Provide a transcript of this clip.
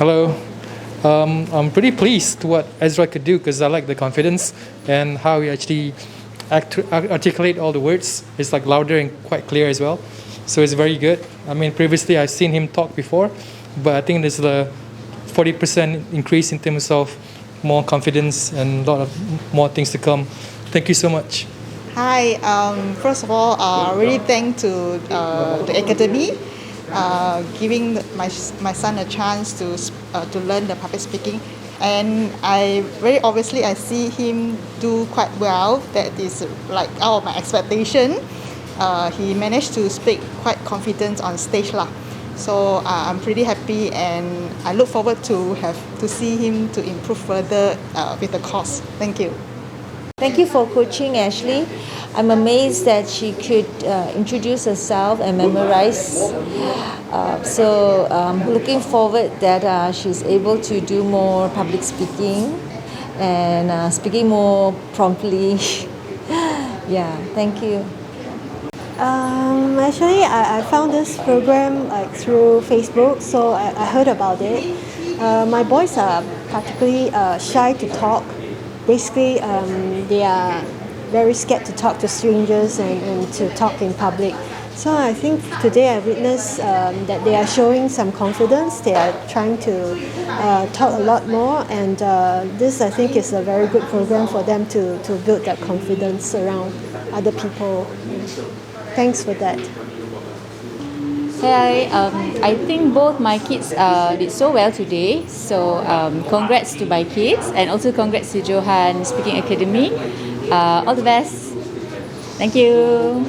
Hello. I'm pretty pleased what Ezra could do because I like the confidence and how he actually articulate all the words. It's like louder and quite clear as well. So it's very good. I mean, previously I've seen him talk before, but I think there's the 40% increase in terms of more confidence and a lot of more things to come. Thank you so much. Hi, first of all, really thank to the Academy giving my son a chance to learn the public speaking, and I see him do quite well. That is like out of my expectation. He managed to speak quite confident on stage lah. So I'm pretty happy, and I look forward to see him to improve further with the course. Thank you. Thank you for coaching, Ashley. I'm amazed that she could introduce herself and memorize. Looking forward that she's able to do more public speaking and speaking more promptly. Yeah, thank you. Actually, I found this program like through Facebook, so I heard about it. My boys are particularly shy to talk. Basically, they are very scared to talk to strangers and to talk in public. So I think today I witnessed that they are showing some confidence. They are trying to talk a lot more, and this I think is a very good program for them to build that confidence around other people. Thanks for that. Hi, I think both my kids did so well today. So congrats to my kids, and also congrats to Johan Speaking Academy. All the best. Thank you.